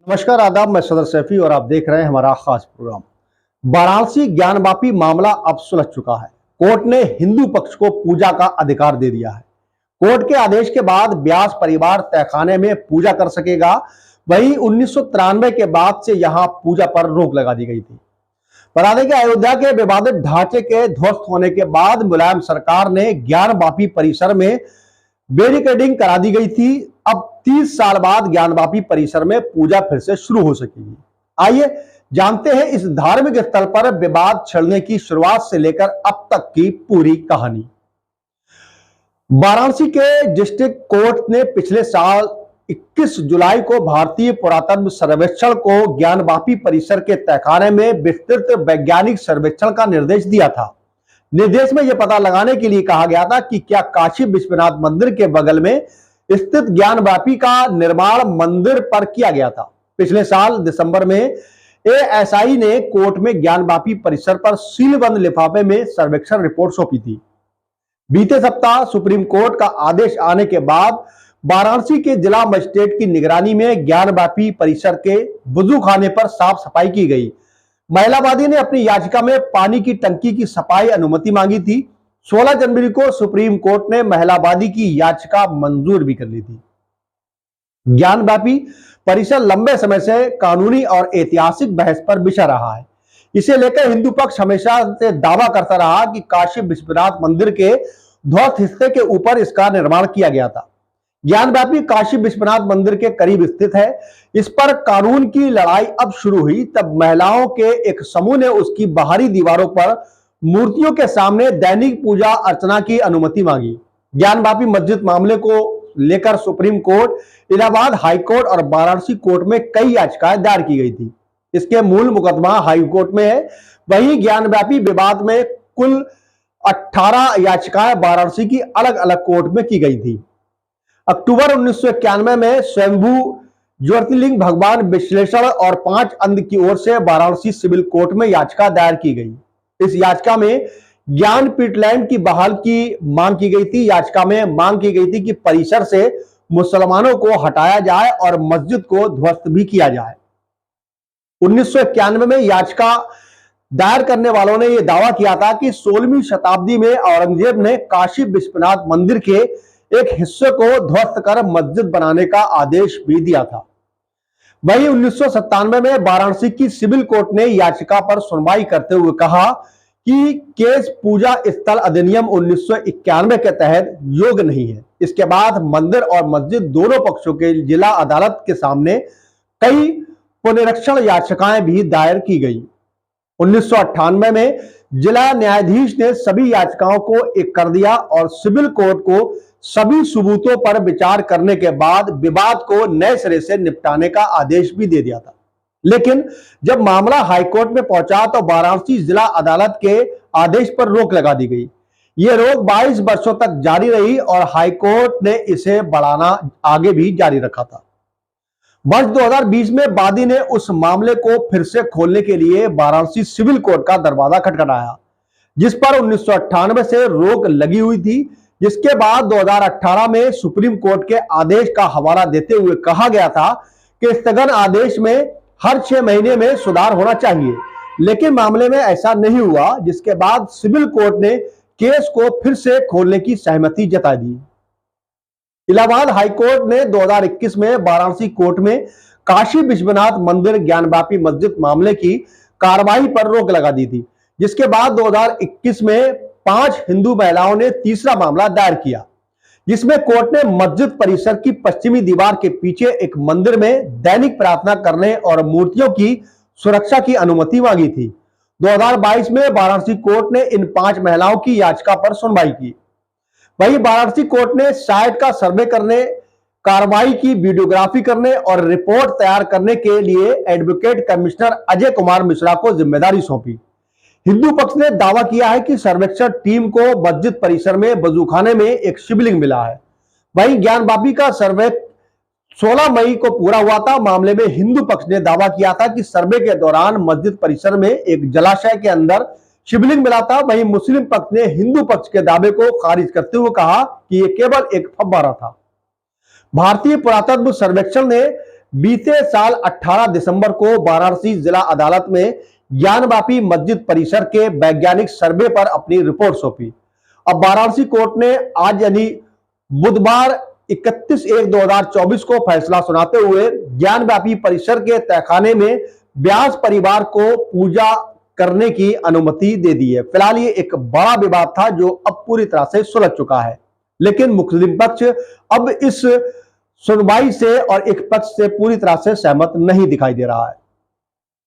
नमस्कार, आदाब। मैं सदर सैफी और आप देख रहे हैं हमारा खास प्रोग्राम। वाराणसी ज्ञानवापी मामला अब सुलझ चुका है। कोर्ट ने हिंदू पक्ष को पूजा का अधिकार दे दिया है। कोर्ट के आदेश के बाद व्यास परिवार तहखाने में पूजा कर सकेगा। वहीं 1993 के बाद से यहां पूजा पर रोक लगा दी गई थी। बता दें कि अयोध्या के विवादित ढांचे के ध्वस्त होने के बाद मुलायम सरकार ने ज्ञानवापी परिसर में बैरिकेडिंग करा दी गई थी। अब 30 साल बाद ज्ञानवापी परिसर में पूजा फिर से शुरू हो सकेगी। आइए जानते हैं इस धार्मिक स्थल पर विवाद छिड़ने की शुरुआत से लेकर अब तक की पूरी कहानी। वाराणसी के डिस्ट्रिक्ट कोर्ट ने पिछले साल 21 जुलाई को भारतीय पुरातत्व सर्वेक्षण को ज्ञानवापी परिसर के तहखाने में विस्तृत वैज्ञानिक सर्वेक्षण का निर्देश दिया था। निर्देश में यह पता लगाने के लिए कहा गया था कि क्या काशी विश्वनाथ मंदिर के बगल में स्थित ज्ञानवापी का निर्माण मंदिर पर किया गया था। पिछले साल दिसंबर में एएसआई ने कोर्ट में ज्ञानवापी परिसर पर सीलबंद लिफाफे में सर्वेक्षण रिपोर्ट सौंपी थी। बीते सप्ताह सुप्रीम कोर्ट का आदेश आने के बाद वाराणसी के जिला मजिस्ट्रेट की निगरानी में ज्ञानवापी परिसर के वजूखाने पर साफ सफाई की गई। महिलावादी ने अपनी याचिका में पानी की टंकी की सफाई अनुमति मांगी थी। 16 जनवरी को सुप्रीम कोर्ट ने महिलावादी की याचिका मंजूर भी कर ली थी। ज्ञानवापी परिसर लंबे समय से कानूनी और ऐतिहासिक बहस पर बिछा रहा है। इसे लेकर हिंदू पक्ष हमेशा से दावा करता रहा कि काशी विश्वनाथ मंदिर के ध्वस्त हिस्से के ऊपर इसका निर्माण किया गया था। ज्ञानवापी काशी विश्वनाथ मंदिर के करीब स्थित है। इस पर कानून की लड़ाई अब शुरू हुई तब महिलाओं के एक समूह ने उसकी बाहरी दीवारों पर मूर्तियों के सामने दैनिक पूजा अर्चना की अनुमति मांगी। ज्ञानवापी मस्जिद मामले को लेकर supreme court, Allahabad high court और वाराणसी कोर्ट में कई याचिकाएं दायर की गई थी। इसके मूल मुकदमा हाई कोर्ट में है। वहीं ज्ञानवापी विवाद में कुल 18 याचिकाएं वाराणसी की अलग अलग कोर्ट में की गई थी। अक्टूबर 1991 में स्वयंभू ज्योतिर्लिंग भगवान विश्लेषण और 5 अंध की ओर से वाराणसी सिविल कोर्ट में याचिका दायर की गई। इस याचिका में ज्ञानपीठ लैंड की बहाल की मांग की गई थी। याचिका में मांग की गई थी कि परिसर से मुसलमानों को हटाया जाए और मस्जिद को ध्वस्त भी किया जाए। 1991 में याचिका दायर करने वालों ने यह दावा किया था कि 16वीं शताब्दी में औरंगजेब ने काशी विश्वनाथ मंदिर के एक हिस्से को ध्वस्त कर मस्जिद बनाने का आदेश भी दिया था। वहीं 1997 में वाराणसी की सिविल कोर्ट ने याचिका पर सुनवाई करते हुए कहा कि केस पूजा स्थल अधिनियम 1991 के तहत योग्य नहीं है। इसके बाद मंदिर और मस्जिद दोनों पक्षों के जिला अदालत के सामने कई पुनरीक्षण याचिकाएं भी दायर की गई। 1998 में जिला न्यायाधीश ने सभी याचिकाओं को एक कर दिया और सिविल कोर्ट को सभी सबूतों पर विचार करने के बाद विवाद को नए सिरे से निपटाने का आदेश भी दे दिया था। लेकिन जब मामला हाईकोर्ट में पहुंचा तो वाराणसी जिला अदालत के आदेश पर रोक लगा दी गई। यह रोक 22 वर्षों तक जारी रही और हाईकोर्ट ने इसे बढ़ाना आगे भी जारी रखा था। वर्ष 2020 में वादी ने उस मामले को फिर से खोलने के लिए वाराणसी सिविल कोर्ट का दरवाजा खटखटाया, जिस पर 1998 से रोक लगी हुई थी। जिसके बाद 2018 में सुप्रीम कोर्ट के आदेश का हवाला देते हुए कहा गया था कि स्थगन आदेश में हर 6 महीने में सुधार होना चाहिए, लेकिन मामले में ऐसा नहीं हुआ। जिसके बाद सिविल कोर्ट ने केस को फिर से खोलने की सहमति जता दी। इलाहाबाद हाईकोर्ट ने 2021 में वाराणसी कोर्ट में काशी विश्वनाथ मंदिर ज्ञानवापी मस्जिद मामले की कार्रवाई पर रोक लगा दी थी। जिसके बाद 2021 में 5 हिंदू महिलाओं ने तीसरा मामला दायर किया, जिसमें कोर्ट ने मस्जिद परिसर की पश्चिमी दीवार के पीछे एक मंदिर में दैनिक प्रार्थना करने और मूर्तियों की सुरक्षा की अनुमति मांगी थी। 2022 में वाराणसी कोर्ट ने इन 5 महिलाओं की याचिका पर सुनवाई की। वहीं वाराणसी कोर्ट ने साइट का सर्वे करने, कार्रवाई की वीडियोग्राफी करने और रिपोर्ट तैयार करने के लिए एडवोकेट कमिश्नर अजय कुमार मिश्रा को जिम्मेदारी सौंपी। हिंदू पक्ष ने दावा किया है कि सर्वेक्षण टीम को मस्जिद परिसर में वजूखाने में एक शिवलिंग मिला है। वहीं ज्ञानवापी का सर्वे 16 मई को पूरा हुआ था। मामले में हिंदू पक्ष ने दावा किया था कि सर्वे के दौरान मस्जिद परिसर में एक जलाशय के अंदर शिवलिंग मिला था। वहीं मुस्लिम पक्ष ने हिंदू पक्ष के दावे को खारिज करते हुए कहा कि यह केवल एक फव्वारा था। भारतीय पुरातत्व सर्वेक्षण ने बीते साल 18 दिसंबर को वाराणसी जिला अदालत में ज्ञानवापी मस्जिद परिसर के वैज्ञानिक सर्वे पर अपनी रिपोर्ट सौंपी। अब वाराणसी कोर्ट ने आज यानी बुधवार 31/1/2024 को फैसला सुनाते हुए ज्ञानवापी परिसर के तहखाने में व्यास परिवार को पूजा करने की अनुमति दे दी है। फिलहाल ये एक बड़ा विवाद था जो अब पूरी तरह से सुलझ चुका है, लेकिन मुस्लिम पक्ष अब इस सुनवाई से और एक पक्ष से पूरी तरह से सहमत नहीं दिखाई दे रहा है।